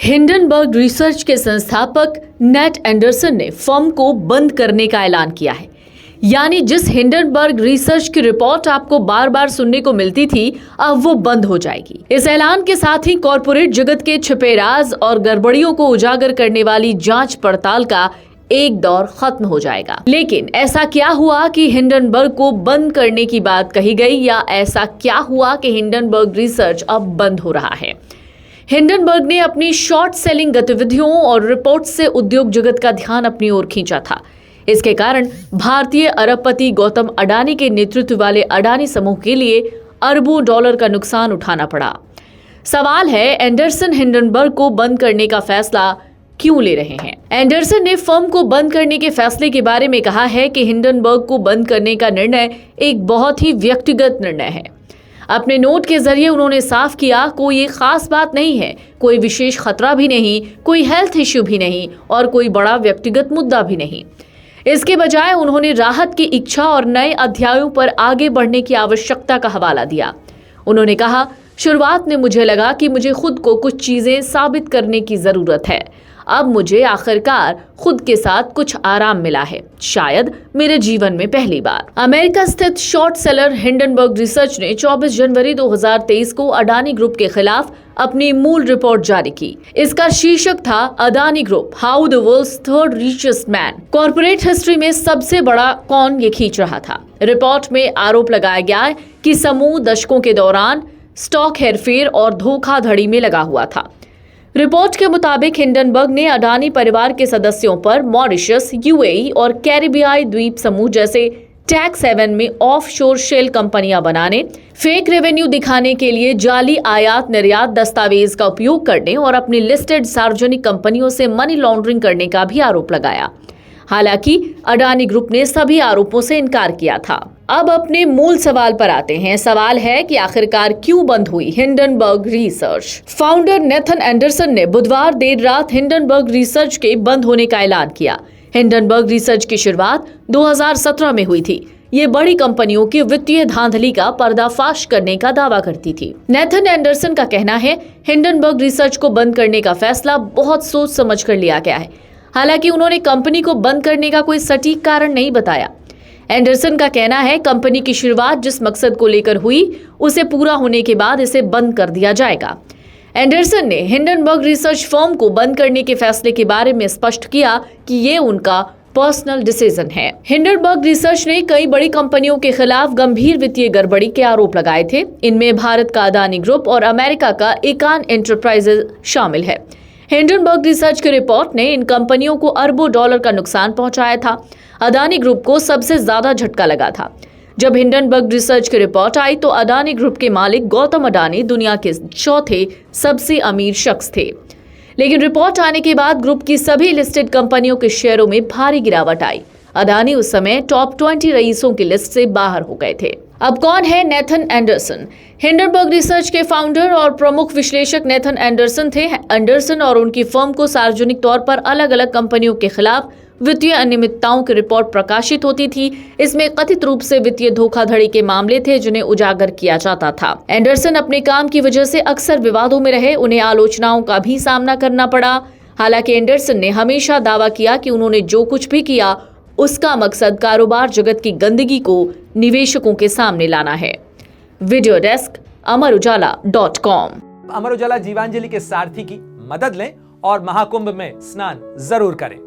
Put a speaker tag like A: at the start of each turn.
A: Hindenburg research के संस्थापक net Anderson ने फर्म को बंद करने का ऐलान किया है। यानी जिस हिंडनबर्ग रिसर्च की रिपोर्ट आपको बार बार सुनने को मिलती थी, अब वो बंद हो जाएगी। इस ऐलान के साथ ही कॉरपोरेट जगत के छिपे राज और गड़बड़ियों को उजागर करने वाली जांच पड़ताल का एक दौर खत्म हो जाएगा। लेकिन ऐसा क्या हुआ कि हिंडनबर्ग को बंद करने की बात कही गई, या ऐसा क्या हुआ कि हिंडनबर्ग रिसर्च अब बंद हो रहा है? हिंडनबर्ग ने अपनी शॉर्ट सेलिंग गतिविधियों और रिपोर्ट से उद्योग जगत का ध्यान अपनी ओर खींचा था। इसके कारण भारतीय अरबपति गौतम अडानी के नेतृत्व वाले अडानी समूह के लिए अरबों डॉलर का नुकसान उठाना पड़ा। सवाल है, एंडरसन हिंडनबर्ग को बंद करने का फैसला क्यों ले रहे हैं? एंडरसन ने फर्म को बंद करने के फैसले के बारे में कहा है कि हिंडनबर्ग को बंद करने का निर्णय एक बहुत ही व्यक्तिगत निर्णय है। अपने नोट के जरिए उन्होंने साफ किया, कोई एक खास बात नहीं है, कोई विशेष खतरा भी नहीं, कोई हेल्थ इश्यू भी नहीं और कोई बड़ा व्यक्तिगत मुद्दा भी नहीं। इसके बजाय उन्होंने राहत की इच्छा और नए अध्यायों पर आगे बढ़ने की आवश्यकता का हवाला दिया। उन्होंने कहा, शुरुआत में मुझे लगा कि मुझे खुद को कुछ चीजें साबित करने की जरूरत है। अब मुझे आखिरकार खुद के साथ कुछ आराम मिला है, शायद मेरे जीवन में पहली बार। अमेरिका स्थित शॉर्ट सेलर हिंडनबर्ग रिसर्च ने 24 जनवरी 2023 को अडानी ग्रुप के खिलाफ अपनी मूल रिपोर्ट जारी की। इसका शीर्षक था Adani group, how the world's third richest man. Corporate history में सबसे बड़ा कौन ये खींच रहा था। रिपोर्ट में आरोप लगाया गया कि समूह दशकों के दौरान स्टॉक हेरफेर और धोखाधड़ी में लगा हुआ था। रिपोर्ट के मुताबिक हिंडनबर्ग ने अडानी परिवार के सदस्यों पर मॉरिशस, यूएई और कैरिबियाई द्वीप समूह जैसे टैक्स हेवन में ऑफशोर शेल कंपनियां बनाने, फेक रेवेन्यू दिखाने के लिए जाली आयात निर्यात दस्तावेज का उपयोग करने और अपनी लिस्टेड सार्वजनिक कंपनियों से मनी लॉन्ड्रिंग करने का भी आरोप लगाया। हालांकि अडानी ग्रुप ने सभी आरोपों से इनकार किया था। अब अपने मूल सवाल पर आते हैं। सवाल है कि आखिरकार क्यों बंद हुई Hindenburg research? Founder Nathan Anderson ने बुधवार देर रात हिंडनबर्ग रिसर्च के बंद होने का ऐलान किया। हिंडनबर्ग रिसर्च की शुरुआत 2017 में हुई थी। ये बड़ी कंपनियों की वित्तीय धांधली का पर्दाफाश करने का दावा करती थी। नेथन एंडरसन का कहना है, हिंडनबर्ग रिसर्च को बंद करने का फैसला बहुत सोच समझ कर लिया गया है। हालांकि उन्होंने कंपनी को बंद करने का कोई सटीक कारण नहीं बताया। एंडरसन का कहना है, कंपनी की शुरुआत जिस मकसद को लेकर हुई, उसे पूरा होने के बाद इसे बंद कर दिया जाएगा। एंडरसन ने हिंडनबर्ग रिसर्च फर्म को बंद करने के फैसले के बारे में स्पष्ट किया कि ये उनका पर्सनल डिसीजन है। हिंडनबर्ग रिसर्च ने कई बड़ी कंपनियों के खिलाफ गंभीर वित्तीय गड़बड़ी के आरोप लगाए थे। इनमें भारत का अडानी ग्रुप और अमेरिका का इकान एंटरप्राइजेज शामिल है। हिंडनबर्ग रिसर्च की रिपोर्ट ने इन कंपनियों को अरबों डॉलर का नुकसान पहुंचाया था। अडानी ग्रुप को सबसे ज्यादा झटका लगा था। जब हिंडनबर्ग रिसर्च की रिपोर्ट आई तो अडानी ग्रुप के मालिक गौतम अडानी दुनिया के चौथे सबसे अमीर शख्स थे। लेकिन रिपोर्ट आने के बाद ग्रुप की सभी लिस्टेड कंपनियों के शेयरों में भारी गिरावट आई। अडानी उस समय टॉप 20 रईसों की लिस्ट से बाहर हो गए थे। अब कौन है नेथन एंडरसन? हिंडनबर्ग रिसर्च के फाउंडर और प्रमुख विश्लेषक नेथन एंडरसन थे। एंडरसन और उनकी फर्म को सार्वजनिक तौर पर अलग अलग कंपनियों के खिलाफ वित्तीय अनियमितताओं की रिपोर्ट प्रकाशित होती थी। इसमें कथित रूप से वित्तीय धोखाधड़ी के मामले थे जिन्हें उजागर किया जाता था। एंडरसन अपने काम की वजह से अक्सर विवादों में रहे, उन्हें आलोचनाओं का भी सामना करना पड़ा। हालांकि एंडरसन ने हमेशा दावा किया कि उन्होंने जो कुछ भी किया उसका मकसद कारोबार जगत की गंदगी को निवेशकों के सामने लाना है। Video desk amarujala.com।
B: Amar Ujala Jeevanjali के सारथी की मदद लें और महाकुंभ में स्नान जरूर करें।